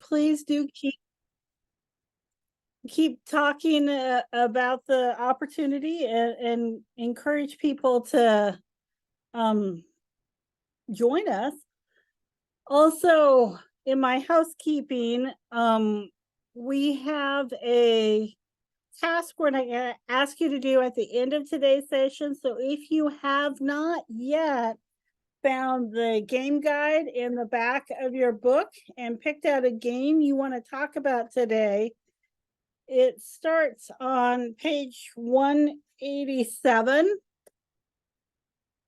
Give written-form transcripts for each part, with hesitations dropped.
please do keep talking about the opportunity and encourage people to um, join us. Also, in my housekeeping, we have a task we're going to ask you to do at the end of today's session. So if you have not yet found the game guide in the back of your book and picked out a game you want to talk about today, it starts on page 187.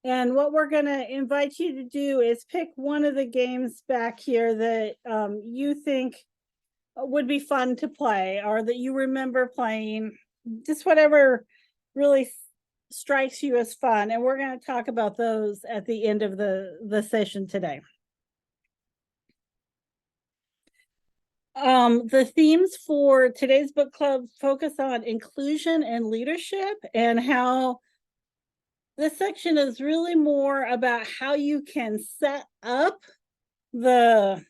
And what we're going to invite you to do is pick one of the games back here that you think would be fun to play or that you remember playing, just whatever really strikes you as fun. And we're going to talk about those at the end of the session today. The themes for today's book club focus on inclusion and leadership, and how this section is really more about how you can set up the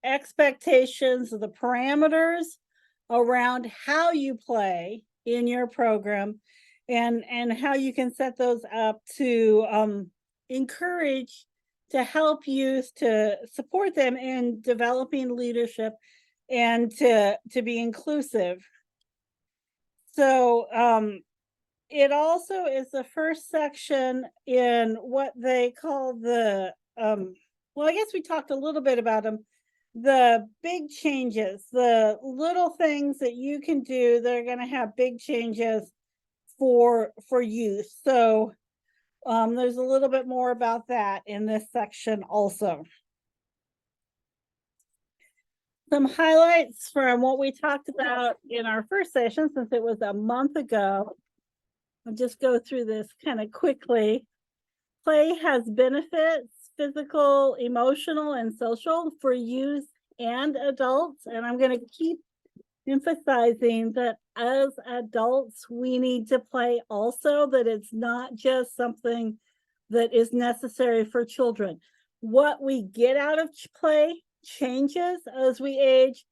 expectations, the parameters around how you play in your program, and how you can set those up to encourage, to help youth, to support them in developing leadership, and to be inclusive. So it also is the first section in what they call the well, I guess we talked a little bit about them, the big changes, the little things that you can do that are going to have big changes for youth. So there's a little bit more about that in this section also. Some highlights from what we talked about in our first session, since it was a month ago. I'll just go through this kind of quickly. Play has benefits, physical, emotional, and social, for youth and adults. And I'm going to keep emphasizing that as adults, we need to play also, that it's not just something that is necessary for children. What we get out of play changes as we age.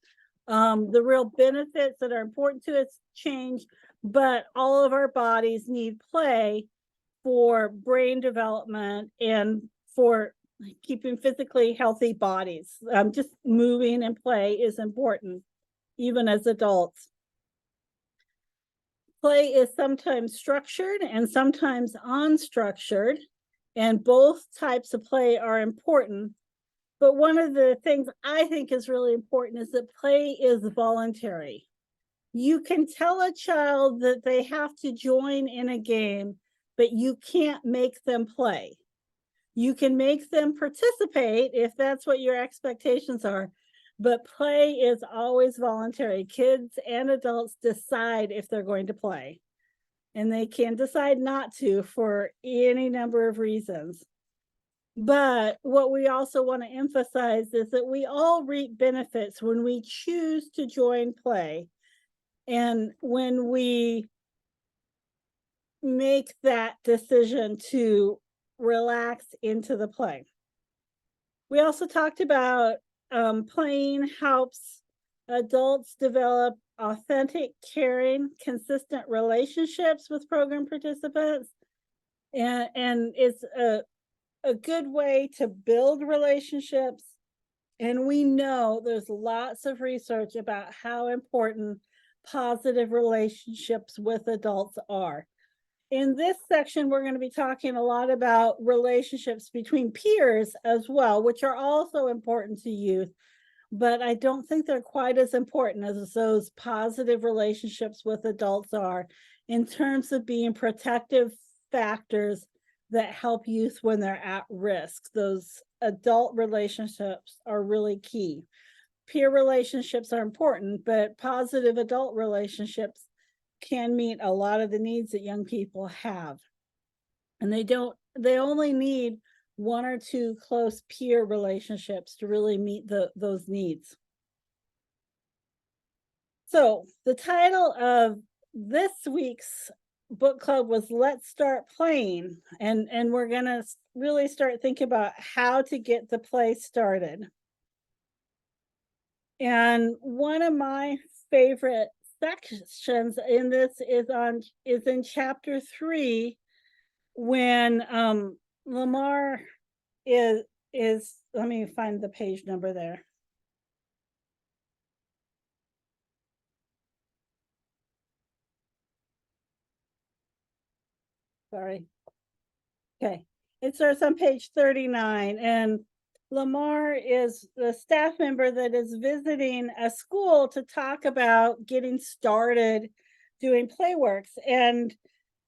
The real benefits that are important to us change, but all of our bodies need play for brain development and for keeping physically healthy bodies. Just moving and play is important, even as adults. Play is sometimes structured and sometimes unstructured, and both types of play are important. But one of the things I think is really important is that play is voluntary. You can tell a child that they have to join in a game, but you can't make them play. You can make them participate if that's what your expectations are, but play is always voluntary. Kids and adults decide if they're going to play, and they can decide not to for any number of reasons. But what we also want to emphasize is that we all reap benefits when we choose to join play, and when we make that decision to relax into the play. We also talked about playing helps adults develop authentic, caring, consistent relationships with program participants, and it's a good way to build relationships. And we know there's lots of research about how important positive relationships with adults are. In this section, we're going to be talking a lot about relationships between peers as well, which are also important to youth, but I don't think they're quite as important as those positive relationships with adults are, in terms of being protective factors that help youth when they're at risk. Those adult relationships are really key. Peer relationships are important, but positive adult relationships can meet a lot of the needs that young people have. And they only need one or two close peer relationships to really meet those needs. So the title of this week's book club was Let's Start Playing, and we're going to really start thinking about how to get the play started. And one of my favorite sections in this is in chapter 3 when Lamar is let me find the page number there. Sorry. Okay. It starts on page 39, and Lamar is the staff member that is visiting a school to talk about getting started doing playworks. And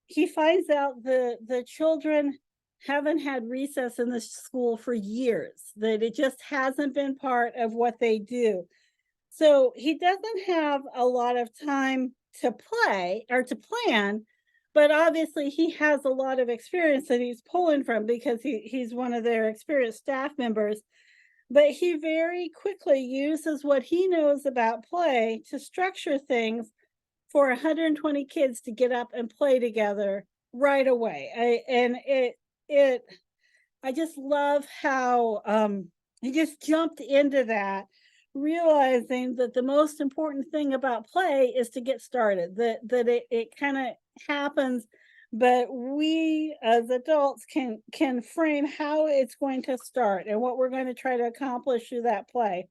he finds out the children haven't had recess in the school for years, that it just hasn't been part of what they do. So he doesn't have a lot of time to play or to plan, but obviously he has a lot of experience that he's pulling from because he's one of their experienced staff members. But he very quickly uses what he knows about play to structure things for 120 kids to get up and play together right away. I just love how he just jumped into that, realizing that the most important thing about play is to get started, that it kind of happens, but we as adults can frame how it's going to start and what we're going to try to accomplish through that play.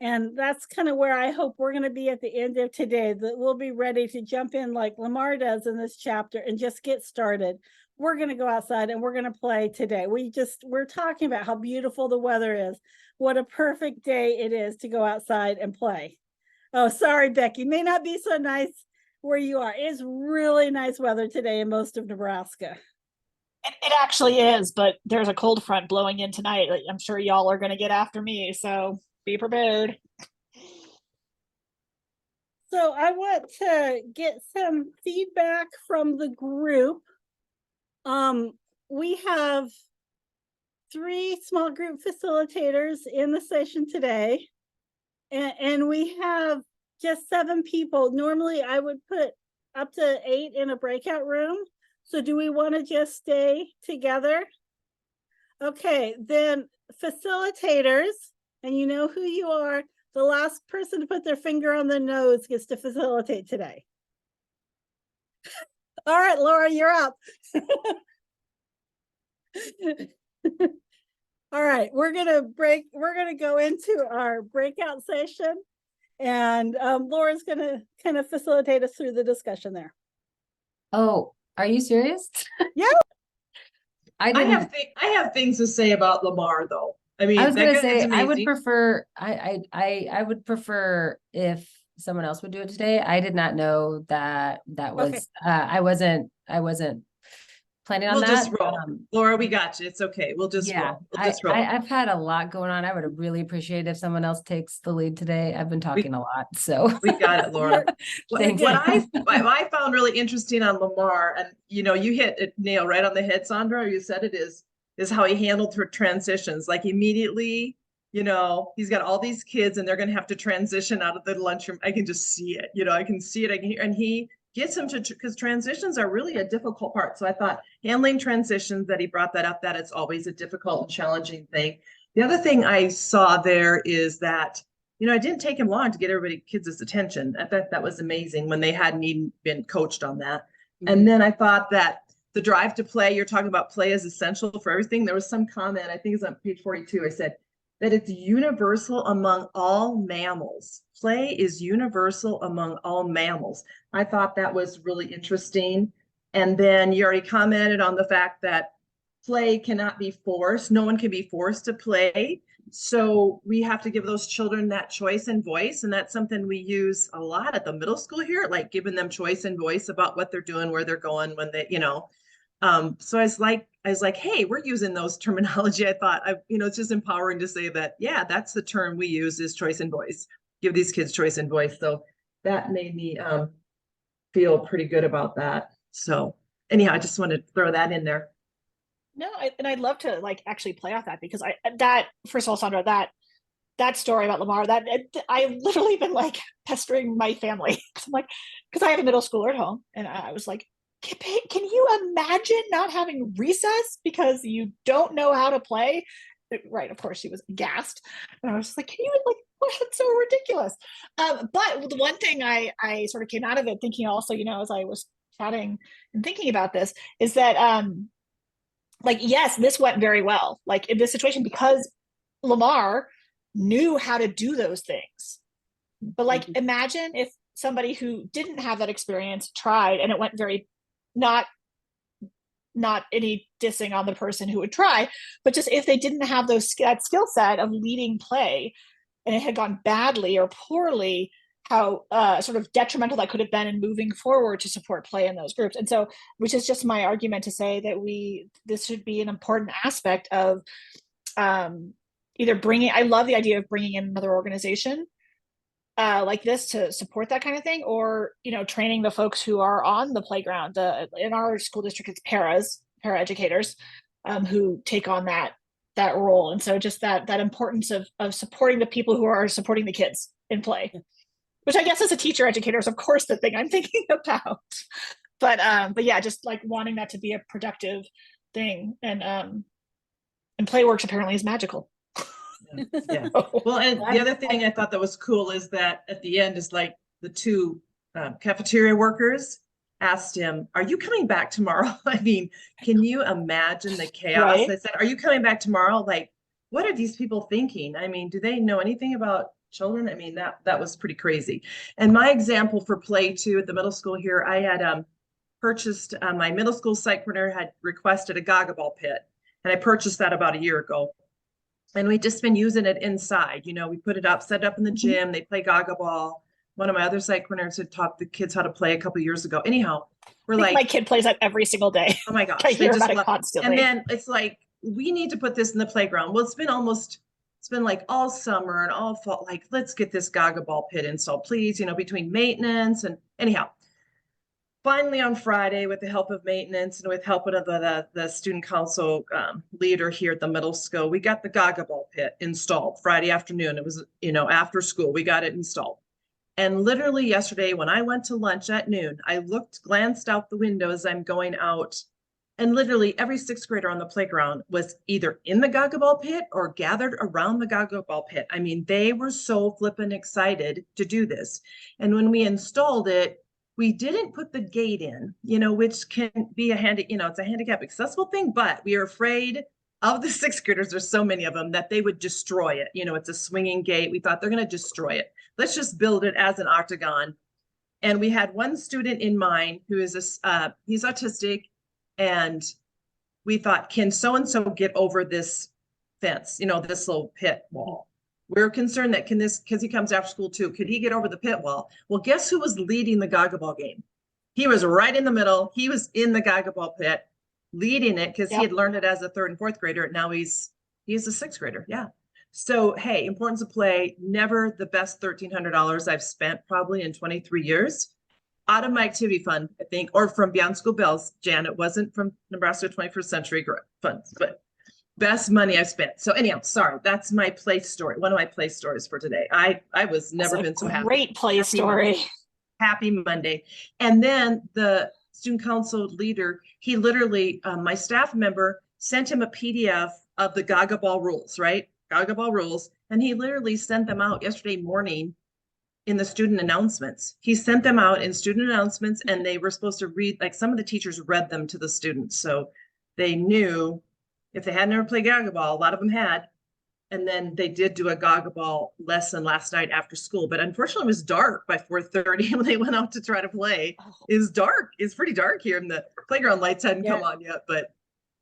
And that's kind of where I hope we're going to be at the end of today, that we'll be ready to jump in like Lamar does in this chapter and just get started. We're going to go outside and we're going to play today. We're talking about how beautiful the weather is. What a perfect day it is to go outside and play. Oh, sorry, Becky. May not be so nice where you are. It's really nice weather today in most of Nebraska. It actually is, but there's a cold front blowing in tonight. I'm sure y'all are going to get after me, so be prepared. So I want to get some feedback from the group. We have 3 small group facilitators in the session today, and we have just 7 people. Normally I would put up to 8 in a breakout room. So do we want to just stay together? Okay, then facilitators, and you know who you are. The last person to put their finger on the nose gets to facilitate today. All right, Laura, you're up. All right, we're gonna go into our breakout session, and Laura's gonna kind of facilitate us through the discussion there. Oh, are you serious? Yeah. I have things to say about Lamar though. I mean, I was gonna say I would prefer I would prefer if someone else would do it today. I did not know that was Okay. I wasn't planning on we'll that. just roll. Laura, we got you. It's okay. We'll just roll. We'll just roll. I've had a lot going on. I would really appreciate if someone else takes the lead today. I've been talking a lot, so we got it, Laura. Thanks. What I found really interesting on Lamar, and you hit it nail right on the head, Sandra. You said it is how he handled her transitions. Like immediately, he's got all these kids and they're going to have to transition out of the lunchroom. I can just see it. I can see it. I can hear, and he gets him to, because transitions are really a difficult part. So I thought handling transitions, that he brought that up, that it's always a difficult and challenging thing. The other thing I saw there is that, it didn't take him long to get kids' attention. I thought that was amazing when they hadn't even been coached on that. Mm-hmm. And then I thought that the drive to play, you're talking about play is essential for everything. There was some comment, I think it's on page 42. I said that it's universal among all mammals. Play is universal among all mammals. I thought that was really interesting. And then you already commented on the fact that play cannot be forced. No one can be forced to play. So we have to give those children that choice and voice. And that's something we use a lot at the middle school here, like giving them choice and voice about what they're doing, where they're going, when they, so I was like, hey, we're using those terminology. I thought, it's just empowering to say that, yeah, that's the term we use, is choice and voice. Give these kids choice and voice. So that made me feel pretty good about that. So anyhow, I just wanted to throw that in there. No, and I'd love to actually play off that, because first of all, Sandra, that story about Lamar, that I've literally been pestering my family. Because I have a middle schooler at home, and I was like, can you imagine not having recess because you don't know how to play? Right, of course she was aghast, and I was like, can you It's so ridiculous. But the one thing I sort of came out of it thinking also, as I was chatting and thinking about this, is that like, yes, this went very well, like in this situation, because Lamar knew how to do those things. But like, imagine if somebody who didn't have that experience tried and it went very, not any dissing on the person who would try, but just if they didn't have that skill set of leading play and it had gone badly or poorly, how sort of detrimental that could have been in moving forward to support play in those groups. And so, which is just my argument to say that this should be an important aspect of either I love the idea of bringing in another organization like this to support that kind of thing, or training the folks who are on the playground. In our school district, it's para educators who take on that role. And so just that importance of supporting the people who are supporting the kids in play, which I guess as a teacher educator is of course the thing I'm thinking about. But yeah, just like wanting that to be a productive thing, and play works apparently is magical. Yeah. Well, and the other thing I thought that was cool is that at the end is like the two cafeteria workers asked him, "Are you coming back tomorrow?" I mean, can you imagine the chaos? Right? They said, "Are you coming back tomorrow?" Like, what are these people thinking? I mean, do they know anything about children? I mean, that was pretty crazy. And my example for play too at the middle school here, I had purchased my middle school site coordinator had requested a gaga ball pit, and I purchased that about a year ago. And we've just been using it inside. We put it up, set it up in the gym. They play gaga ball. One of my other site coordinators had taught the kids how to play a couple of years ago. Anyhow, we're like, my kid plays that every single day. oh my gosh, I they hear just about it love. constantly. And then it's like, we need to put this in the playground. Well, it's been like all summer and all fall. Like, let's get this gaga ball pit installed, please. Between maintenance and anyhow. Finally, on Friday, with the help of maintenance and with help of the student council leader here at the middle school, we got the gaga ball pit installed Friday afternoon. It was, after school, we got it installed. And literally yesterday, when I went to lunch at noon, I glanced out the window as I'm going out, and literally every sixth grader on the playground was either in the gaga ball pit or gathered around the gaga ball pit. I mean, they were so flippin' excited to do this. And when we installed it, we didn't put the gate in, which can be it's a handicap accessible thing, but we are afraid of the sixth graders. There's so many of them that they would destroy it. It's a swinging gate. We thought they're going to destroy it. Let's just build it as an octagon. And we had one student in mind who is he's autistic, and we thought, can so-and-so get over this fence, this little pit wall? We're concerned that because he comes after school too, could he get over the pit wall? Well, guess who was leading the gaga ball game? He was right in the middle. He was in the gaga ball pit leading it because he had learned it as a third and fourth grader. Now he's a sixth grader. Yeah. So, hey, importance of play, never the best $1,300 I've spent probably in 23 years out of my activity fund, I think, or from Beyond School Bells. Jan, it wasn't from Nebraska 21st Century funds, but best money I've spent. So anyhow, sorry, that's my play story. One of my play stories for today. I was never been so happy. Great play story. Happy Monday. And then the student council leader, he literally, my staff member sent him a PDF of the gaga ball rules, right? Gaga ball rules. And he literally sent them out yesterday morning in the student announcements. He sent them out in student announcements, and they were supposed to read, like some of the teachers read them to the students. So they knew if they had never played gaga ball, a lot of them had. And then they did do a gaga ball lesson last night after school, but unfortunately it was dark by 4:30 when they went out to try to play. It was dark. It's pretty dark here, and the playground lights hadn't come on yet, but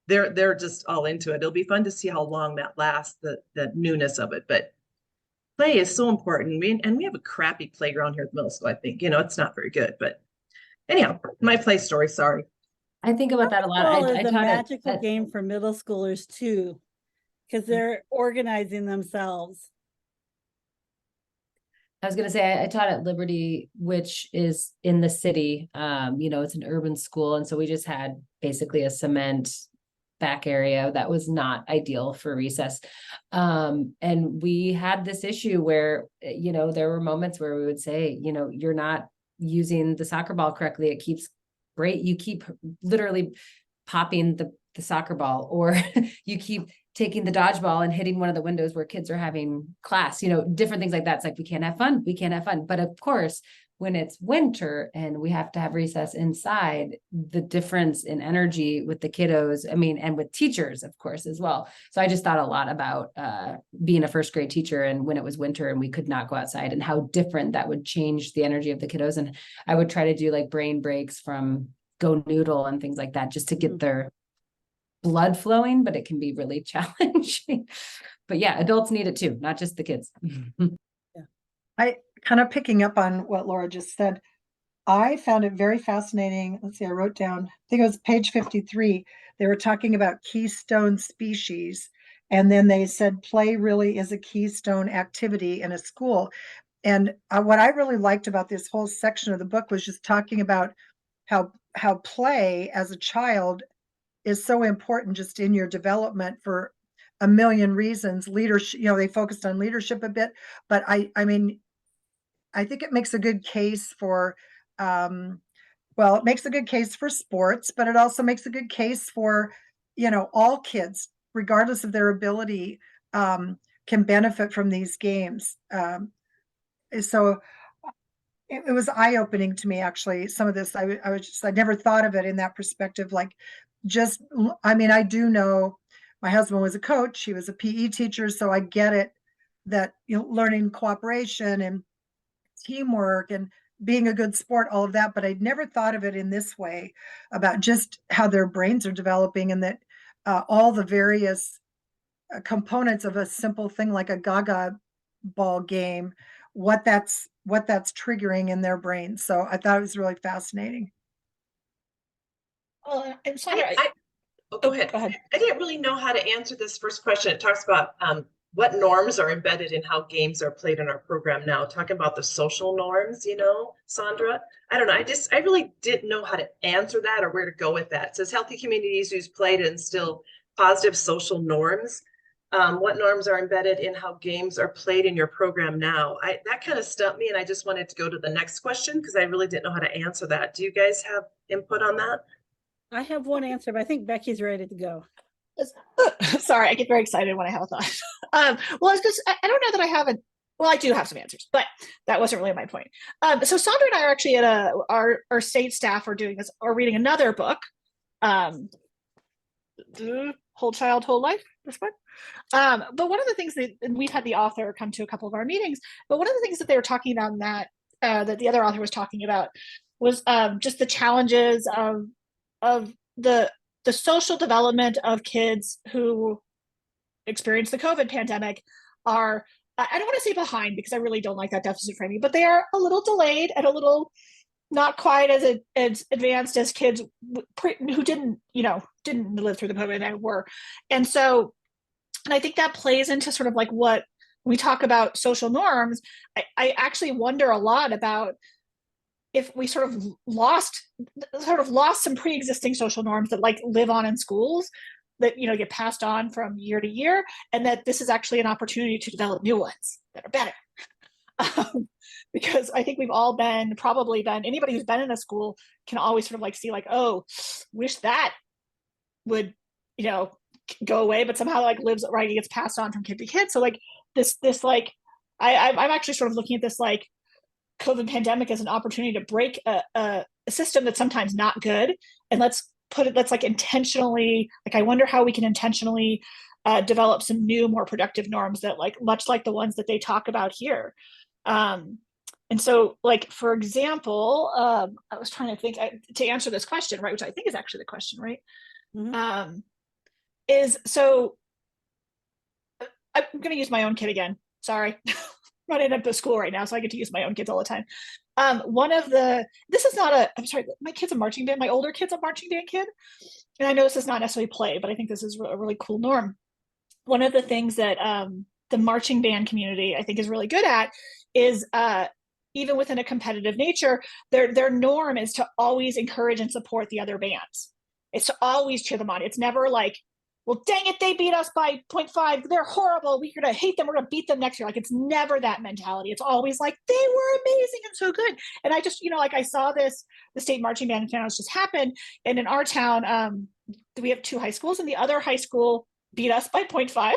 they're just all into it. It'll be fun to see how long that lasts, the newness of it. But play is so important. We have a crappy playground here at the middle school, I think. It's not very good, but anyhow, my play story, sorry. I think about that a lot. Volleyball I is a taught magical it. game for middle schoolers too, because they're organizing themselves. I was going to say, I taught at Liberty, which is in the city. It's an urban school. And so we just had basically a cement back area that was not ideal for recess. And we had this issue where, there were moments where we would say, you're not using the soccer ball correctly. It keeps great. You keep literally popping the the soccer ball, or you keep taking the dodgeball and hitting one of the windows where kids are having class, different things like that. It's like, we can't have fun. We can't have fun. But of course, when it's winter and we have to have recess inside, the difference in energy with the kiddos, and with teachers, of course, as well. So I just thought a lot about being a first grade teacher, and when it was winter and we could not go outside, and how different that would change the energy of the kiddos. And I would try to do like brain breaks from Go Noodle and things like that, just to get their blood flowing, but it can be really challenging. But yeah, adults need it too, not just the kids. I kind of picking up on what Laura just said. I found it very fascinating. Let's see, I wrote down, I think it was page 53. They were talking about keystone species. And then they said play really is a keystone activity in a school. And what I really liked about this whole section of the book was just talking about how play as a child is so important just in your development for a million reasons. Leadership, they focused on leadership a bit, but I think it makes a good case for, it makes a good case for sports, but it also makes a good case for, all kids, regardless of their ability, can benefit from these games. So it was eye-opening to me, actually, some of this. I never thought of it in that perspective. Like, I do know my husband was a coach, he was a PE teacher, so I get it that, learning cooperation and teamwork and being a good sport, all of that, but I'd never thought of it in this way, about just how their brains are developing, and that all the various components of a simple thing like a Gaga ball game, what that's triggering in their brains. So I thought it was really fascinating. And Sandra, Go ahead. Go ahead. I didn't really know how to answer this first question. It talks about what norms are embedded in how games are played in our program now, talking about the social norms, Sandra. I don't know. I really didn't know how to answer that or where to go with that. It says healthy communities use play to instill positive social norms. What norms are embedded in how games are played in your program now? That kind of stumped me, and I just wanted to go to the next question because I really didn't know how to answer that. Do you guys have input on that? I have one answer, but I think Becky's ready to go. Sorry, I get very excited when I have a thought. Well, it's just, I don't know that I haven't. Well, I do have some answers, but that wasn't really my point. So Sandra and I are actually at our state staff are doing this, or reading another book, Whole Child, Whole Life, this one. But one of the things that, and we've had the author come to a couple of our meetings, but one of the things that they were talking about in that the other author was talking about was just the challenges of the social development of kids who experience the COVID pandemic are, I don't want to say behind, because I really don't like that deficit framing, but they are a little delayed and a little not quite as advanced as kids who didn't live through the COVID pandemic were. And so, and I think that plays into sort of like what we talk about social norms. I actually wonder a lot about if we sort of lost some pre-existing social norms that like live on in schools that, get passed on from year to year, and that this is actually an opportunity to develop new ones that are better. Because I think we've all probably been, anybody who's been in a school can always sort of like see like, oh, wish that would, go away, but somehow like lives, right, it gets passed on from kid to kid. So like this like, I'm actually sort of looking at this like COVID pandemic as an opportunity to break a system that's sometimes not good. And let's like intentionally, like, I wonder how we can intentionally develop some new, more productive norms that like, much like the ones that they talk about here. And so like, for example, I was trying to think to answer this question, right, which I think is actually the question, right? Mm-hmm. So I'm going to use my own kid again. Sorry. Running up to school right now, so I get to use my own kids all the time. This is not I'm sorry, my kid's a marching band. My older kid's a marching band kid. And I know this is not necessarily play, but I think this is a really cool norm. One of the things that the marching band community, I think, is really good at is even within a competitive nature, their norm is to always encourage and support the other bands. It's to always cheer them on. It's never like well, dang it, they beat us by 0.5. They're horrible. We're going to hate them. We're going to beat them next year. Like, it's never that mentality. It's always like, they were amazing and so good. And I just, like I saw the state marching band finals just happen. And in our town, we have 2 high schools, and the other high school beat us by 0.5.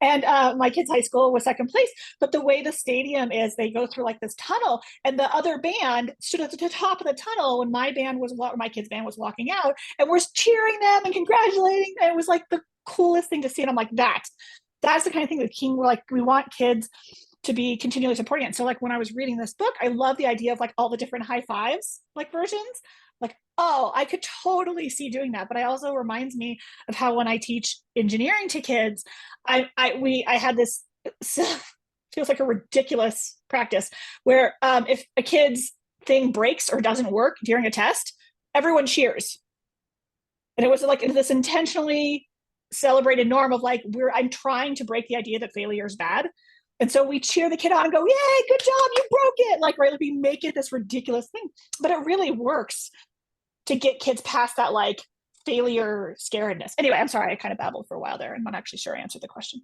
And my kid's high school was second place. But the way the stadium is, they go through like this tunnel, and the other band stood at the top of the tunnel when my kid's band was walking out, and we're cheering them and congratulating. And it was like the coolest thing to see. And I'm like, that's the kind of thing that we're like, we want kids to be continually supporting it. So like when I was reading this book, I love the idea of like all the different high fives, like versions. Like, oh, I could totally see doing that. But it also reminds me of how when I teach engineering to kids, I had this feels like a ridiculous practice where if a kid's thing breaks or doesn't work during a test, everyone cheers. And it was like this intentionally celebrated norm of like, I'm trying to break the idea that failure is bad. And so we cheer the kid on and go, yay, good job, you broke it. Like, right, we make it this ridiculous thing, but it really works to get kids past that like failure scaredness. Anyway, I'm sorry, I kind of babbled for a while there. I'm not actually sure I answered the question.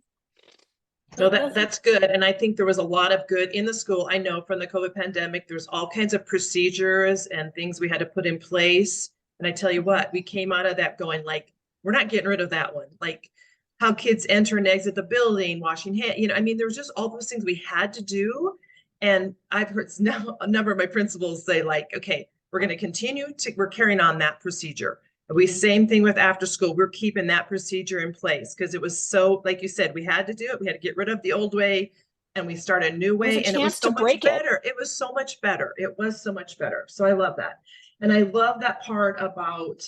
No, that's good. And I think there was a lot of good in the school. I know from the COVID pandemic, there's all kinds of procedures and things we had to put in place. And I tell you what, we came out of that going like, we're not getting rid of that one. Like how kids enter and exit the building, washing hands, I mean, there was just all those things we had to do. And I've heard now a number of my principals say like, okay, we're going to continue we're carrying on that procedure. Same thing with after school. We're keeping that procedure in place because it was so, like you said, we had to do it. We had to get rid of the old way and we start a new way. And it was so much better. It was so much better. It was so much better. So I love that. And I love that part about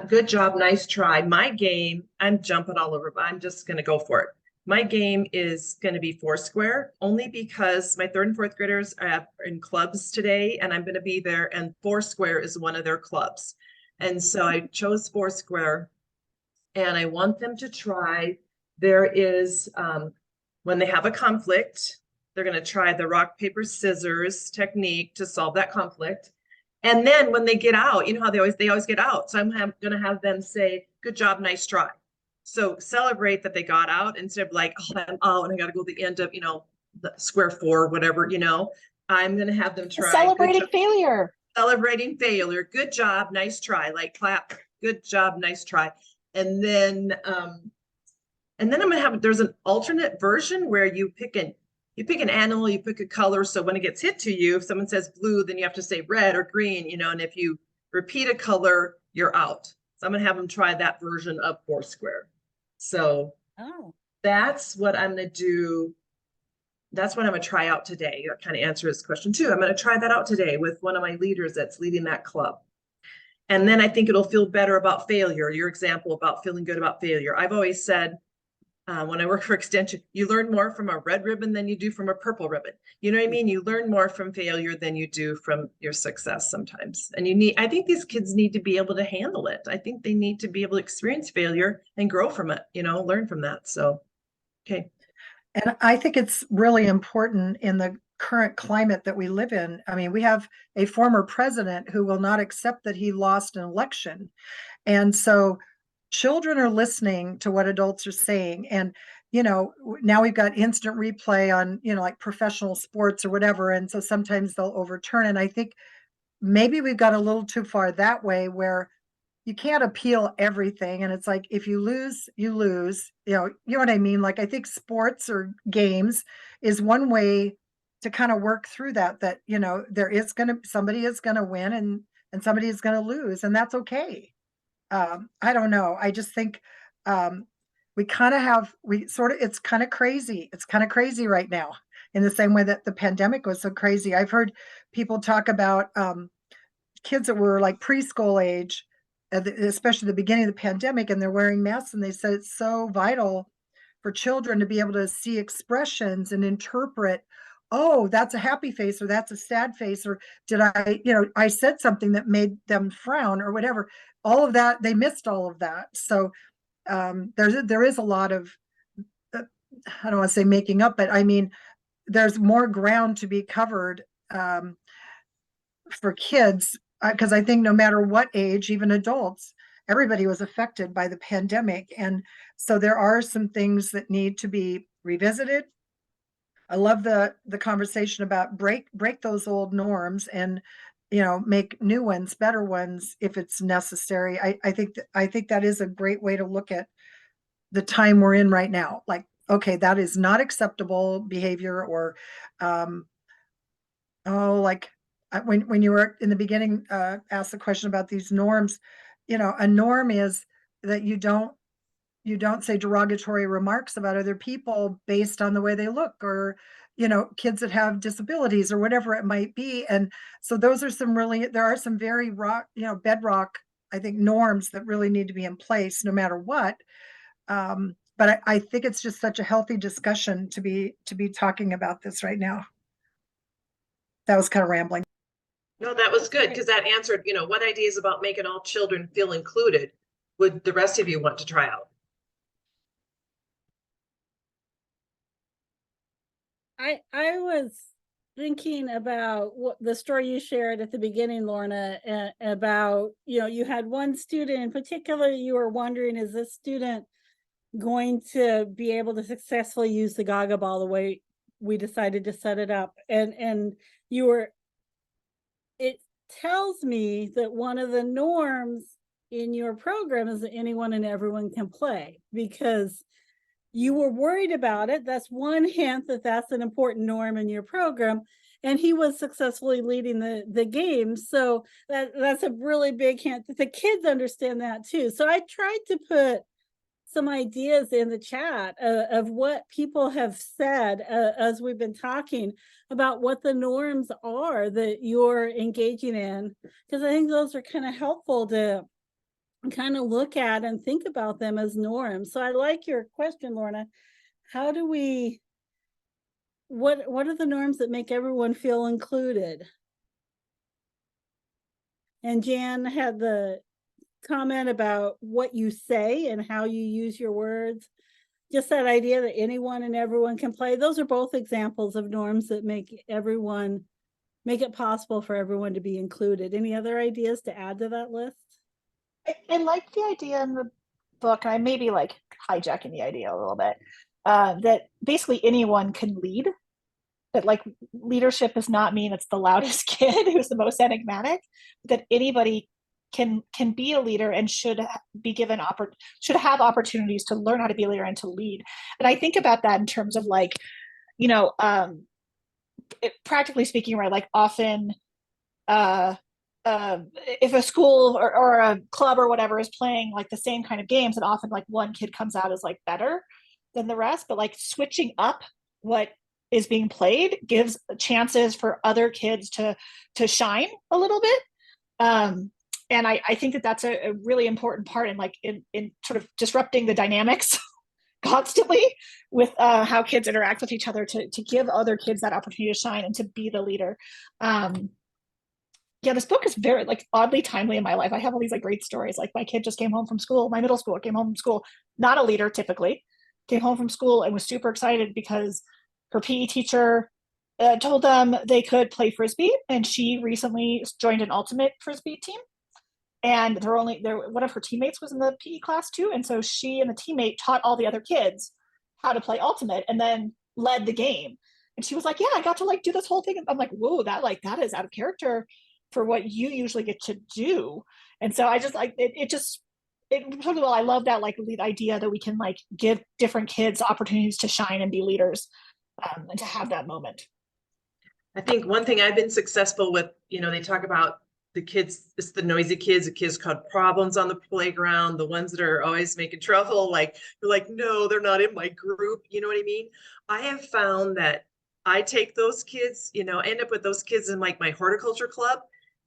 good job, nice try. My game, I'm jumping all over, but I'm just going to go for it. My game is going to be Foursquare, only because my 3rd and 4th graders are in clubs today, and I'm going to be there, and Foursquare is one of their clubs. And so I chose Foursquare, and I want them to try. There is, when they have a conflict, they're going to try the rock, paper, scissors technique to solve that conflict. And then when they get out, you know how they always get out. So I'm going to have them say, good job, nice try. So celebrate that they got out instead of like, oh, I'm out and I got to go to the end of, the square 4, whatever, I'm going to have them try. Celebrating failure. Celebrating failure. Good job. Nice try. Like clap. Good job. Nice try. And then I'm going to have, there's an alternate version where you pick an animal, you pick a color. So when it gets hit to you, if someone says blue, then you have to say red or green, and if you repeat a color, you're out. So I'm going to have them try that version of Foursquare. So that's what I'm going to do. That's what I'm going to try out today. That kind of answers this question too. I'm going to try that out today with one of my leaders that's leading that club. And then I think it'll feel better about failure. Your example about feeling good about failure. I've always said, when I work for Extension, you learn more from a red ribbon than you do from a purple ribbon. You know what I mean? You learn more from failure than you do from your success sometimes. And I think these kids need to be able to handle it. I think they need to be able to experience failure and grow from it, learn from that. So, okay. And I think it's really important in the current climate that we live in. I mean, we have a former president who will not accept that he lost an election. And so children are listening to what adults are saying. And, now we've got instant replay on, like professional sports or whatever. And so sometimes they'll overturn. And I think maybe we've got a little too far that way where you can't appeal everything. And it's like, if you lose, you lose, you know what I mean? Like, I think sports or games is one way to kind of work through that, somebody is going to win and somebody is going to lose, and that's okay. I don't know. I just think it's kind of crazy. It's kind of crazy right now in the same way that the pandemic was so crazy. I've heard people talk about kids that were like preschool age, especially the beginning of the pandemic, and they're wearing masks. And they said it's so vital for children to be able to see expressions and interpret, oh, that's a happy face, or that's a sad face, or did I said something that made them frown or whatever. All of that, they missed all of that. So there is a lot of, I don't want to say making up, but I mean, there's more ground to be covered for kids, because I think no matter what age, even adults, everybody was affected by the pandemic. And so there are some things that need to be revisited. I love the conversation about break those old norms and, you know, make new ones, better ones if it's necessary. I think that is a great way to look at the time we're in right now. Like, okay, that is not acceptable behavior, or like when you were in the beginning, asked the question about these norms, you know, a norm is that you don't say derogatory remarks about other people based on the way they look, or, you know, kids that have disabilities or whatever it might be. And so those are there are some very bedrock, I think, norms that really need to be in place no matter what. But I think it's just such a healthy discussion to be talking about this right now. That was kind of rambling. No, that was good, because that answered, you know, what ideas about making all children feel included would the rest of you want to try out? I was thinking about what the story you shared at the beginning, Lorna, about, you know, you had one student in particular, you were wondering, is this student going to be able to successfully use the Gaga ball the way we decided to set it up? And you were, it tells me that one of the norms in your program is that anyone and everyone can play, because you were worried about it. That's one hint that that's an important norm in your program. And he was successfully leading the game. So that's a really big hint that the kids understand that too. So I tried to put some ideas in the chat of what people have said as we've been talking about what the norms are that you're engaging in, because I think those are kind of helpful to kind of look at and think about them as norms. So I like your question, Lorna. How do we, what are the norms that make everyone feel included? And Jan had the comment about what you say and how you use your words. Just that idea that anyone and everyone can play. Those are both examples of norms that make it possible for everyone to be included. Any other ideas to add to that list? I like the idea in the book, and I may be like hijacking the idea a little bit, that basically anyone can lead. That like leadership does not mean it's the loudest kid who's the most enigmatic. That anybody can be a leader and should be given should have opportunities to learn how to be a leader and to lead. And I think about that in terms of like, you know, practically speaking, right? Like often, if a school or a club or whatever is playing like the same kind of games, and often like one kid comes out as like better than the rest, but like switching up what is being played gives chances for other kids to shine a little bit. And I think that that's a really important part in like in sort of disrupting the dynamics constantly with how kids interact with each other, to give other kids that opportunity to shine and to be the leader. Yeah, this book is very like oddly timely in my life. I have all these like great stories. Like my kid just came home from school, my middle schooler came home from school, not a leader typically, came home from school and was super excited because her PE teacher told them they could play Frisbee. And she recently joined an ultimate Frisbee team. And one of her teammates was in the PE class too. And so she and the teammate taught all the other kids how to play ultimate and then led the game. And she was like, yeah, I got to like do this whole thing. I'm like, whoa, that is out of character for what you usually get to do. And so I just like it totally well. I love that like the idea that we can like give different kids opportunities to shine and be leaders, and to have that moment. I think one thing I've been successful with, you know, they talk about the kids, it's the noisy kids, the kids cause problems on the playground, the ones that are always making trouble, like you're like, no, they're not in my group. You know what I mean? I have found that I take those kids, you know, end up with those kids in like my horticulture club.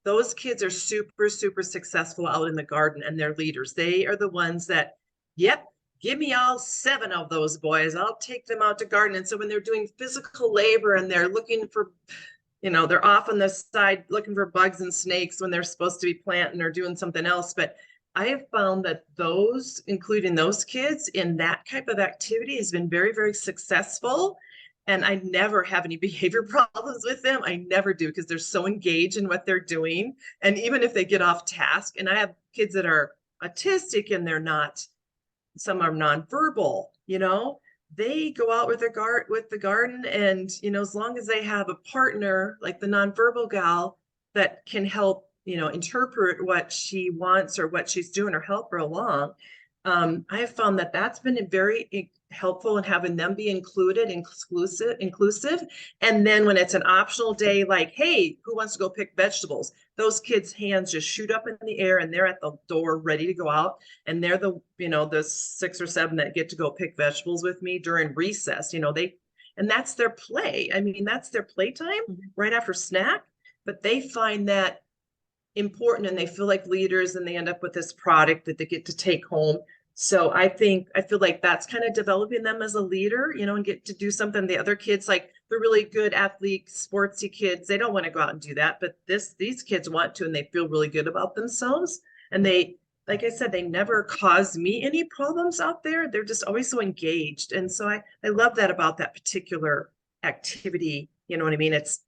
Those kids are super, super successful out in the garden, and they're leaders. They are the ones that, yep, give me all 7 of those boys. I'll take them out to garden. And so when they're doing physical labor and they're looking for, you know, they're off on the side looking for bugs and snakes when they're supposed to be planting or doing something else. But I have found that including those kids in that type of activity has been very, very successful. And I never have any behavior problems with them. I never do, because they're so engaged in what they're doing. And even if they get off task, and I have kids that are autistic and they're not, some are nonverbal, you know, they go out with the garden, and you know, as long as they have a partner like the nonverbal gal that can help, you know, interpret what she wants or what she's doing or help her along. I have found that that's been very helpful in having them be inclusive. And then when it's an optional day, like, hey, who wants to go pick vegetables? Those kids' hands just shoot up in the air and they're at the door ready to go out. And they're the, you know, the 6 or 7 that get to go pick vegetables with me during recess, you know, and that's their play. I mean, that's their playtime right after snack, but they find that important and they feel like leaders and they end up with this product that they get to take home. So I feel like that's kind of developing them as a leader, you know, and get to do something. The other kids, like they're really good athlete, sportsy kids. They don't want to go out and do that, but these kids want to, and they feel really good about themselves. And they, like I said, they never cause me any problems out there. They're just always so engaged. And so I love that about that particular activity. You know what I mean? It's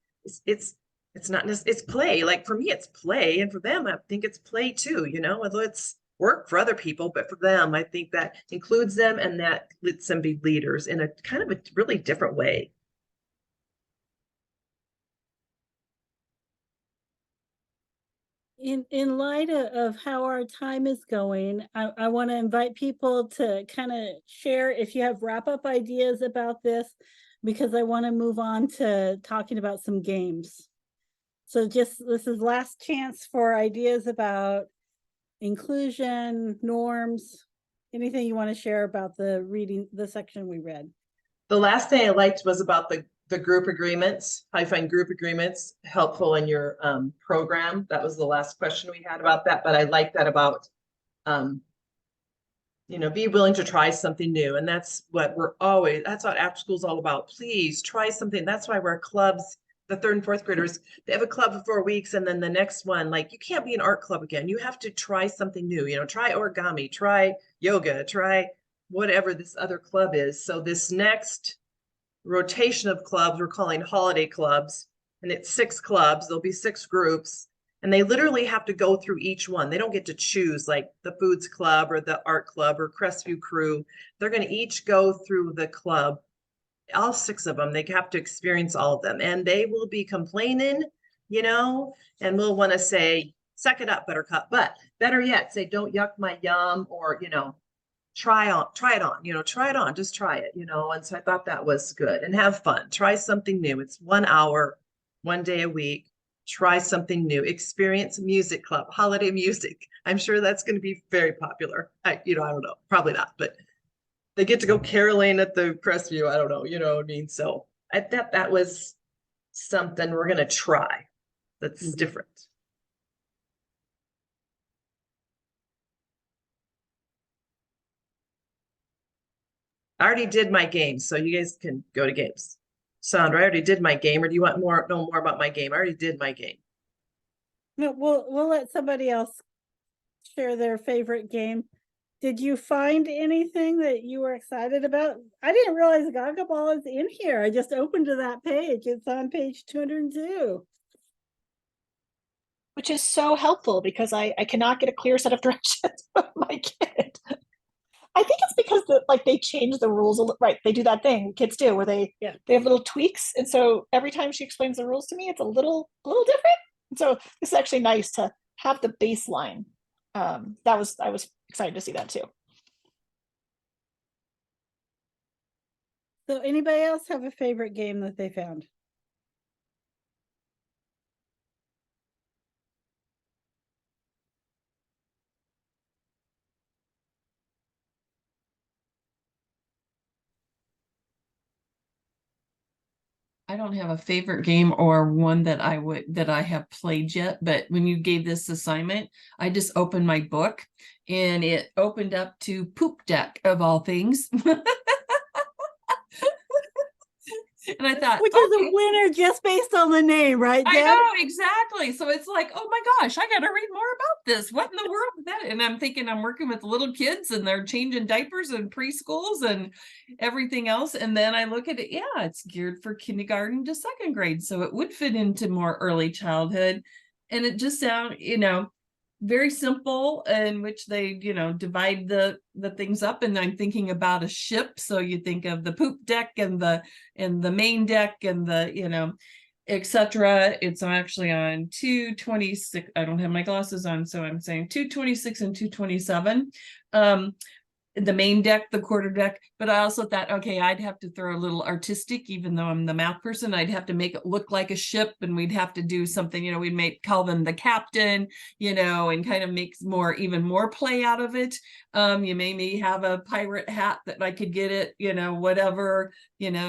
not just, it's play. Like for me, it's play. And for them, I think it's play too, you know, although it's work for other people, but for them, I think that includes them and that lets them be leaders in a kind of a really different way. In light of how our time is going, I want to invite people to kind of share if you have wrap-up ideas about this, because I want to move on to talking about some games. So this is last chance for ideas about inclusion, norms, anything you want to share about the section we read. The last thing I liked was about the group agreements. I find group agreements helpful in your program. That was the last question we had about that, but I like that about, you know, be willing to try something new. And that's what that's what after school is all about. Please try something. That's why we're clubs. The 3rd and 4th graders, they have a club for 4 weeks, and then the next one, like, you can't be an art club again. You have to try something new, you know, try origami, try yoga, try whatever this other club is. So this next rotation of clubs we're calling holiday clubs, and it's 6 clubs. There'll be 6 groups, and they literally have to go through each one. They don't get to choose like the foods club or the art club or Crestview crew. They're going to each go through the club, all 6 of them. They have to experience all of them, and they will be complaining, you know, and we'll want to say, suck it up, Buttercup. But better yet, say, don't yuck my yum, or, you know, try it on, you know, try it on, just try it, you know. And so I thought that was good, and have fun, try something new. It's 1 hour, 1 day a week, try something new, experience music club, holiday music. I'm sure that's going to be very popular. I don't know, probably not, but they get to go caroling at the Crestview. I don't know, you know what I mean? So I thought that was something we're going to try that's different. I already did my game, so you guys can go to games. Sandra, I already did my game, or do you want know more about my game? I already did my game. No, we'll let somebody else share their favorite game. Did you find anything that you were excited about? I didn't realize Gaga Ball is in here. I just opened to that page. It's on page 202. Which is so helpful because I cannot get a clear set of directions from my kid. I think it's because they change the rules, right? They do that thing kids do where they have little tweaks, and so every time she explains the rules to me, it's a little different. And so this is actually nice to have the baseline. I was excited to see that too. So anybody else have a favorite game that they found? I don't have a favorite game or one that I have played yet, but when you gave this assignment, I just opened my book and it opened up to Poop Deck of all things. And I thought, which is a winner just based on the name, right, Deb? I know, exactly. So it's like, oh my gosh, I got to read more about this. What in the world is that? And I'm thinking I'm working with little kids and they're changing diapers and preschools and everything else. And then I look at it, yeah, it's geared for kindergarten to 2nd grade. So it would fit into more early childhood. And it just sounds, you know, very simple, in which they, divide the things up. And I'm thinking about a ship. So you think of the poop deck and the main deck and the, etc. It's actually on 226. I don't have my glasses on, so I'm saying 226 and 227. The main deck, the quarter deck, but I also thought, okay, I'd have to throw a little artistic, even though I'm the math person. I'd have to make it look like a ship, and we'd have to do something, we'd make Calvin the captain, and kind of make even more play out of it. You maybe have a pirate hat that I could get it, whatever,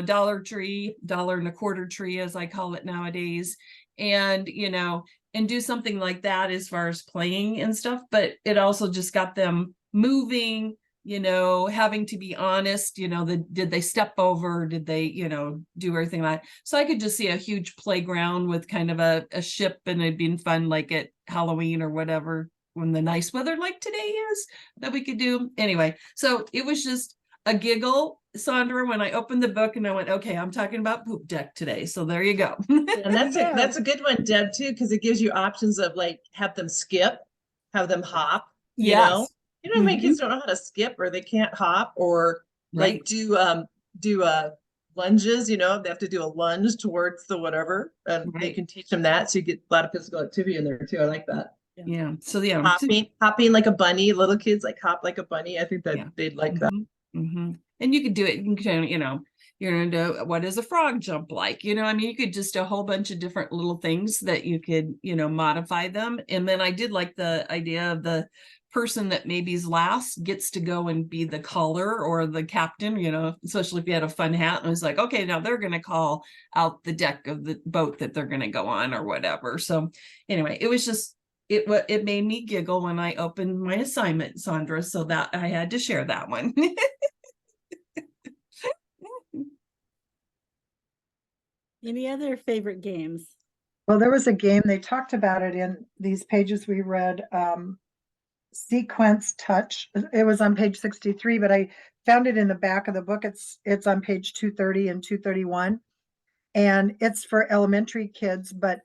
Dollar Tree, $1.25 tree, as I call it nowadays. And, and do something like that as far as playing and stuff. But it also just got them moving, having to be honest, did they step over? Did they, do everything like that? So I could just see a huge playground with kind of a ship, and it'd been fun, like at Halloween or whatever, when the nice weather like today is, that we could do. Anyway, so it was just a giggle, Sandra, when I opened the book and I went, okay, I'm talking about poop deck today. So there you go. And that's a good one, Deb, too, because it gives you options of like, have them skip, have them hop, Yes. my kids don't know how to skip, or they can't hop, or like do lunges, they have to do a lunge towards the whatever, and they can teach them that. So you get a lot of physical activity in there too. I like that. Yeah. So yeah. Hopping like a bunny, little kids like hop like a bunny. I think that they'd like that. And you could do it, you can, you're going to do, what does a frog jump like? You could just a whole bunch of different little things that you could, modify them. And then I did like the idea of the person that maybe's last gets to go and be the caller or the captain, especially if you had a fun hat and it was like, okay, now they're going to call out the deck of the boat that they're going to go on or whatever. So anyway, it was just, it made me giggle when I opened my assignment, Sandra, so that I had to share that one. Any other favorite games? Well, there was a game, they talked about it in these pages we read, Sequence Touch. It was on page 63, but I found it in the back of the book. It's on page 230 and 231. And it's for elementary kids, but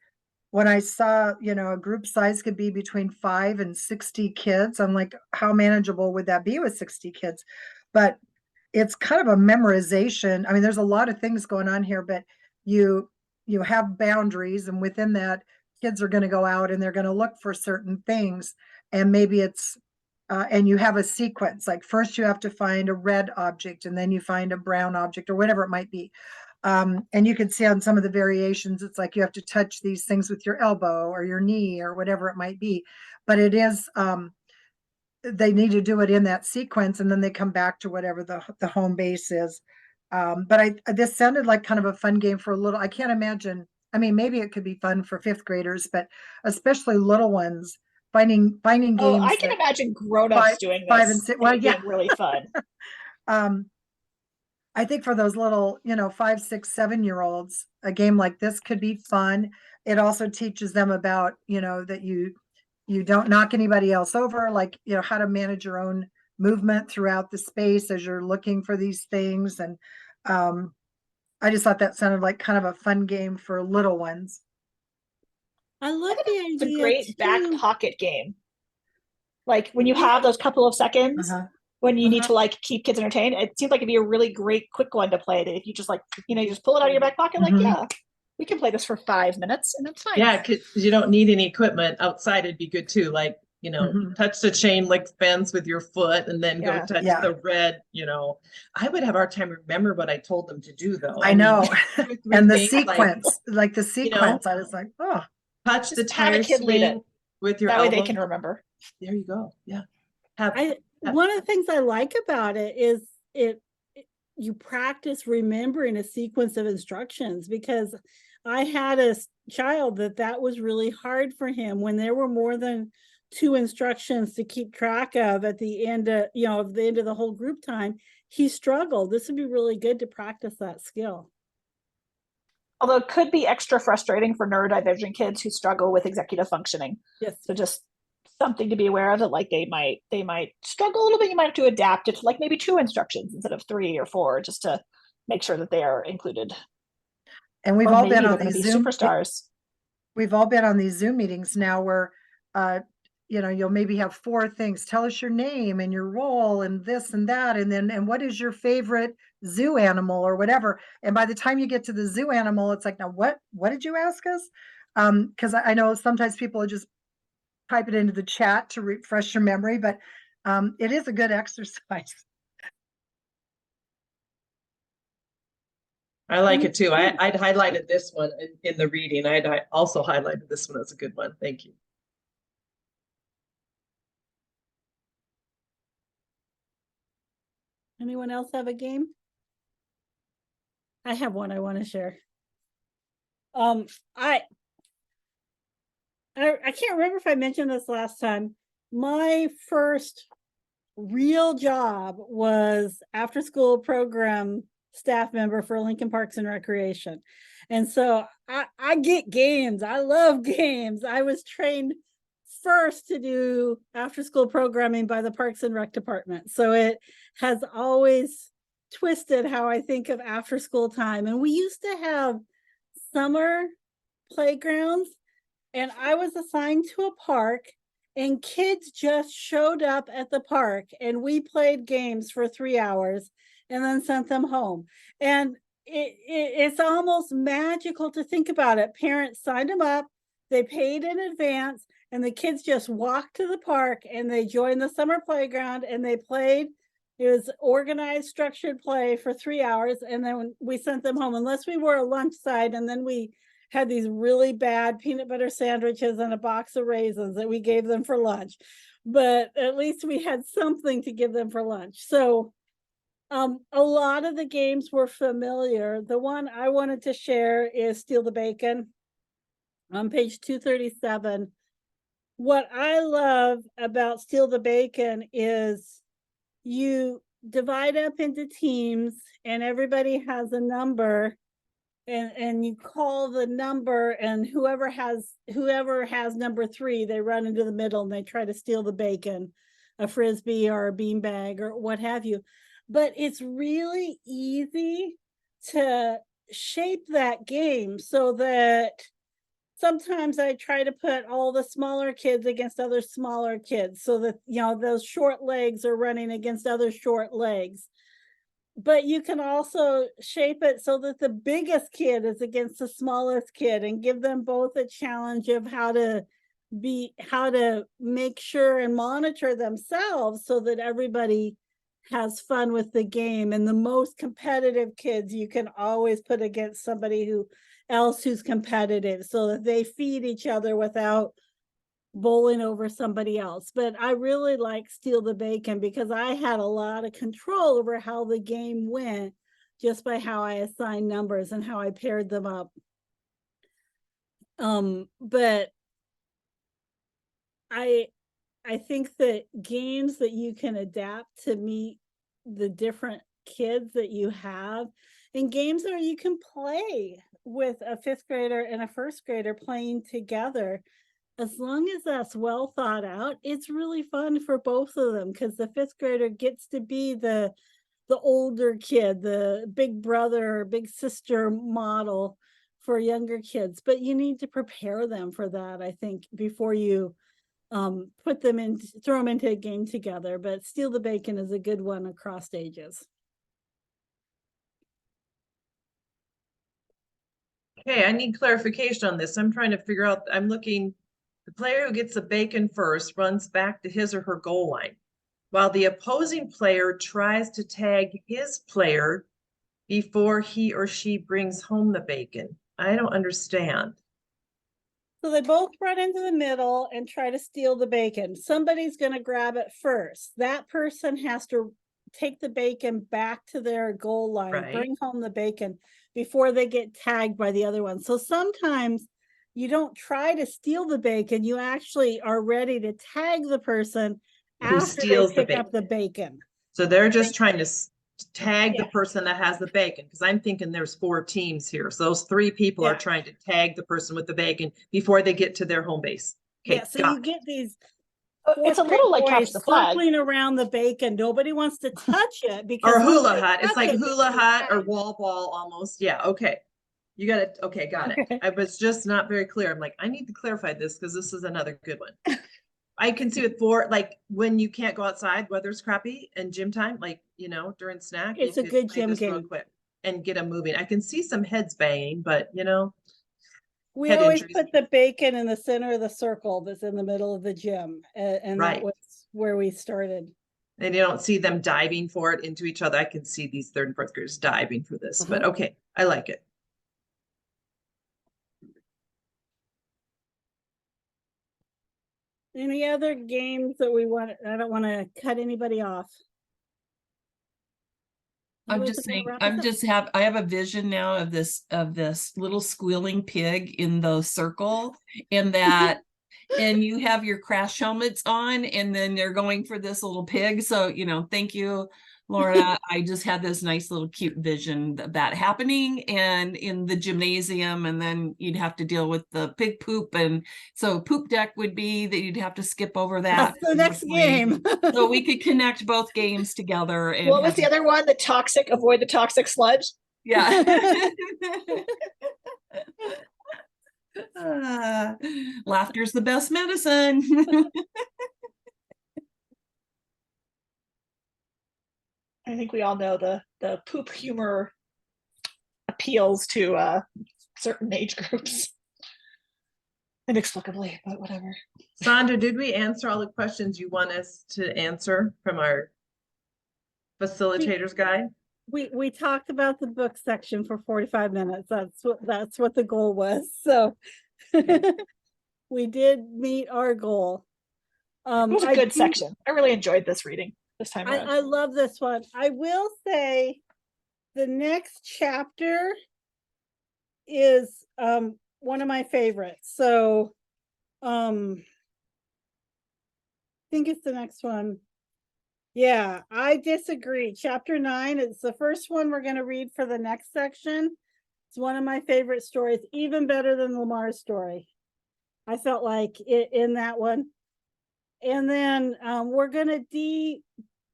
when I saw, a group size could be between 5 and 60 kids, I'm like, how manageable would that be with 60 kids? But it's kind of a memorization. I mean, there's a lot of things going on here, but you have boundaries, and within that, kids are going to go out and they're going to look for certain things. And maybe it's, and you have a sequence, like first you have to find a red object, and then you find a brown object, or whatever it might be. And you can see on some of the variations, it's like you have to touch these things with your elbow or your knee or whatever it might be. But it is, they need to do it in that sequence, and then they come back to whatever the home base is. But this sounded like kind of a fun game for a little, I can't imagine. I mean, maybe it could be fun for 5th graders, but especially little ones, finding games. Oh, I can imagine grown-ups doing this. 5 and 6. Well, yeah, really fun. I think for those little, 5, 6, 7-year-olds, a game like this could be fun. It also teaches them about, that you don't knock anybody else over, like, how to manage your own movement throughout the space as you're looking for these things. And I just thought that sounded like kind of a fun game for little ones. I love the idea. It's a great back pocket game. Like when you have those couple of seconds, when you need to like keep kids entertained, it seems like it'd be a really great quick one to play. If you just like, you just pull it out of your back pocket, like, yeah, we can play this for 5 minutes and it's fine. Yeah, because you don't need any equipment outside. It'd be good too. Like, touch the chain link fence with your foot, and then go touch the red, I would have our time remember what I told them to do though. I know. And the sequence, like the sequence, I was like, oh. Touch the tire swing with your elbow. That way they can remember. There you go. Yeah. One of the things I like about it is you practice remembering a sequence of instructions, because I had a child that was really hard for him when there were more than 2 instructions to keep track of at the end of, the end of the whole group time. He struggled. This would be really good to practice that skill. Although it could be extra frustrating for neurodivergent kids who struggle with executive functioning. Yes. So just something to be aware of, that like they might struggle a little bit. You might have to adapt it to like maybe 2 instructions instead of 3 or 4, just to make sure that they are included. And we've all been on these Zoom superstars. We've all been on these Zoom meetings now where you know, you'll maybe have 4 things. Tell us your name and your role and this and that. And then, and what is your favorite zoo animal or whatever. And by the time you get to the zoo animal, it's like, now what did you ask us? Because I know sometimes people just type it into the chat to refresh your memory, but it is a good exercise. I like it too. I'd highlighted this one in the reading. I also highlighted this one as a good one. Thank you. Anyone else have a game? I have one I want to share. I can't remember if I mentioned this last time. My first real job was after school program staff member for Lincoln Parks and Recreation. And so I get games. I love games. I was trained first to do after school programming by the Parks and Rec department. So it has always twisted how I think of after school time. And we used to have summer playgrounds, and I was assigned to a park, and kids just showed up at the park, and we played games for 3 hours and then sent them home. And it's almost magical to think about it. Parents signed them up, they paid in advance, and the kids just walked to the park and they joined the summer playground and they played. It was organized, structured play for 3 hours, and then we sent them home, unless we were a lunch side, and then we had these really bad peanut butter sandwiches and a box of raisins that we gave them for lunch. But at least we had something to give them for lunch. So a lot of the games were familiar. The one I wanted to share is Steal the Bacon on page 237. What I love about Steal the Bacon is you divide up into teams and everybody has a number, and you call the number, and whoever has number 3, they run into the middle and they try to steal the bacon, a frisbee or a beanbag or what have you. But it's really easy to shape that game so that sometimes I try to put all the smaller kids against other smaller kids so that, you know, those short legs are running against other short legs. But you can also shape it so that the biggest kid is against the smallest kid, and give them both a challenge of how to make sure and monitor themselves so that everybody has fun with the game. And the most competitive kids you can always put against somebody else who's competitive, so that they feed each other without bowling over somebody else. But I really like Steal the Bacon because I had a lot of control over how the game went just by how I assigned numbers and how I paired them up. But I think that games that you can adapt to meet the different kids that you have, and games where you can play with a 5th grader and a 1st grader playing together, as long as that's well thought out, it's really fun for both of them, because the 5th grader gets to be the older kid, the big brother or big sister model for younger kids. But you need to prepare them for that, I think, before you throw them into a game together. But Steal the Bacon is a good one across ages. Okay, I need clarification on this. I'm trying to figure out, I'm looking, the player who gets the bacon first runs back to his or her goal line, while the opposing player tries to tag his player before he or she brings home the bacon. I don't understand. So they both run into the middle and try to steal the bacon. Somebody's going to grab it first. That person has to take the bacon back to their goal line, Right. bring home the bacon before they get tagged by the other one. So sometimes you don't try to steal the bacon. You actually are ready to tag the person Who after steals they the pick up the bacon. So they're just trying to tag Yeah. the person that has the bacon, because I'm thinking there's 4 teams here. So those 3 people Yeah. are trying to tag the person with the bacon before they get to their home base. Okay, Yeah, so got you it. get these It's a little like capture the flag. circling around the bacon. Nobody wants to touch it because Or once hula they hut. It's touch like it, they hula get hut or tagged. wall ball almost. Yeah, okay. You got it. Okay, got it. I was just not very clear. I'm like, I need to clarify this because this is another good one. I can see it for like when you can't go outside, weather's crappy and gym time, like, you know, during snack. you It's a could good play gym this real game. quick and get them moving. I can see some heads banging, but you know, We head always injuries. put the bacon in the center of the circle that's in the middle of the gym, and that Right. was where we started. And you don't see them diving for it into each other. I can see these third and fourth graders diving for this, but okay, I like it. Any other games that we want? I don't want to cut anybody off. I'm Anyways, just I'm gonna saying, wrap us up. I have a vision now of this little squealing pig in the circle, and that and you have your crash helmets on, and then they're going for this little pig. So, you know, thank you, Laura. I just had this nice little cute vision of that happening and in the gymnasium, and then you'd have to deal with the pig poop. And so poop deck would be that you'd have to skip over that. That's the next game. So we could connect both games together. And What was the other one? The toxic, avoid the toxic sludge. Yeah. Laughter's the best medicine. I think we all know the poop humor appeals to certain age groups. Inexplicably, but whatever. Sandra, did we answer all the questions you want us to answer from our facilitators guide? We talked about the book section for 45 minutes. That's what the goal was. So we did meet our goal. It was a good section. I really enjoyed this reading this time around. I love this one. I will say the next chapter is one of my favorites. So I think it's the next one. Yeah, I disagree. Chapter 9, it's the first one we're going to read for the next section. It's one of my favorite stories, even better than Lamar's story. I felt like in that one. And then we're going to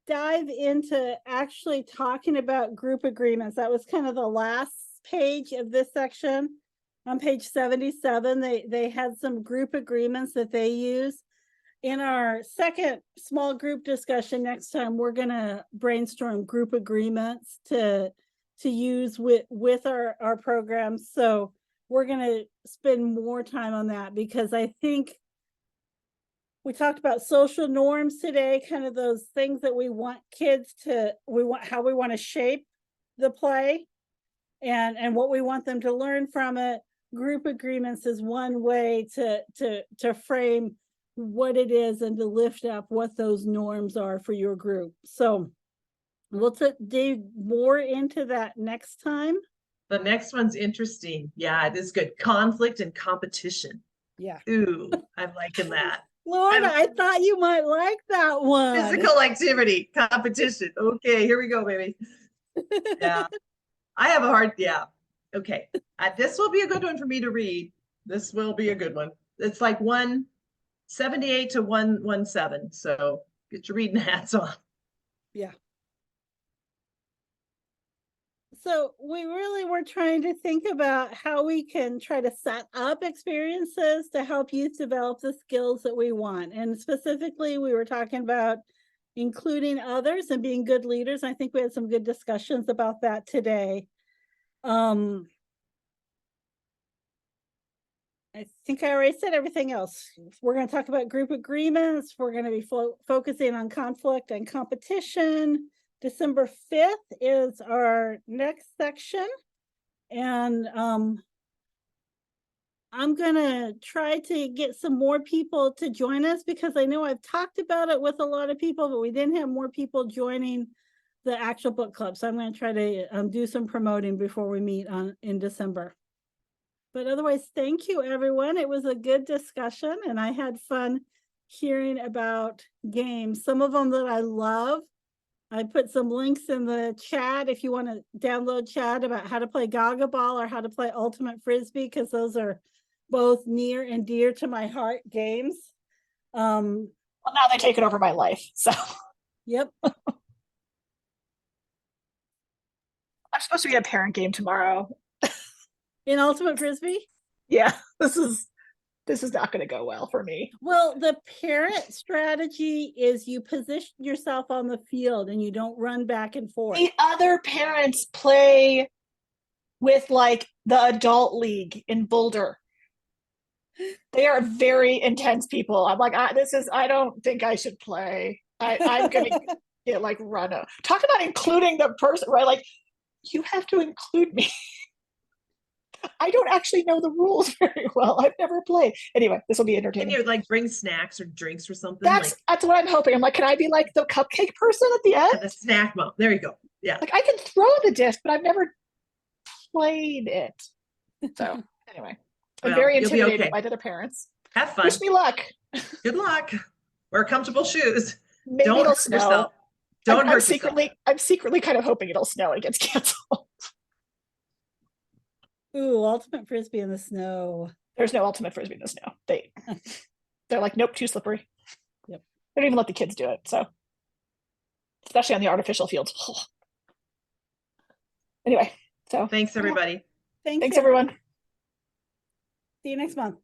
dive into actually talking about group agreements. That was kind of the last page of this section. On page 77, they had some group agreements that they use. In our second small group discussion next time, we're going to brainstorm group agreements to use with our programs. So we're going to spend more time on that because I think we talked about social norms today, kind of those things that we want kids to, how we want to shape the play and what we want them to learn from it. Group agreements is one way to frame what it is and to lift up what those norms are for your group. So we'll dig more into that next time. The next one's interesting. Yeah, it is good. Conflict and competition. Yeah. Ooh, I'm liking that. Lorna, I thought you might like that one. Physical activity, competition. Okay, here we go, baby. Yeah. I have a hard, yeah. Okay. This will be a good one for me to read. This will be a good one. It's like 178 to 117. So get your reading hats on. Yeah. So we really were trying to think about how we can try to set up experiences to help youth develop the skills that we want. And specifically, we were talking about including others and being good leaders. I think we had some good discussions about that today. I think I already said everything else. We're going to talk about group agreements. We're going to be focusing on conflict and competition. December 5th is our next section. And I'm going to try to get some more people to join us because I know I've talked about it with a lot of people, but we didn't have more people joining the actual book club. So I'm going to try to do some promoting before we meet in December. But otherwise, thank you, everyone. It was a good discussion, and I had fun hearing about games. Some of them that I love. I put some links in the chat if you want to download chat about how to play Gaga Ball or how to play Ultimate Frisbee, because those are both near and dear to my heart games. Well, now they've taken over my life, so. Yep. I'm supposed to be a parent game tomorrow. In Ultimate Frisbee? Yeah, this is this is not going to go well for me. Well, the parent strategy is you position yourself on the field and you don't run back and forth. The other parents play with like the adult league in Boulder. They are very intense people. I'm like, I don't think I should play. I'm going to get like run out. Talk about including the person, right? Like, you have to include me. I don't actually know the rules very well. I've never played. Anyway, this will be Can entertaining. you like bring snacks or drinks or something? That's what I'm hoping. I'm like, can I be like the cupcake person at the Like end? the snack mom. There you go. Yeah. Like, I can throw the disc, but I've never played it. So anyway, I'm Well, very you'll be intimidated okay. by the other parents. Have fun. Wish me luck. Good luck. Wear comfortable shoes. Maybe Don't it'll hurt snow. yourself. Don't I'm hurt secretly kind of hoping it'll snow and it gets canceled. Ooh, ultimate frisbee in the snow. There's no ultimate frisbee in the snow. They're like, nope, too slippery. Yep. They don't even let the kids do it. So, especially on the artificial fields. Anyway, so Thanks, everybody. Thanks thanks everyone. See you next month.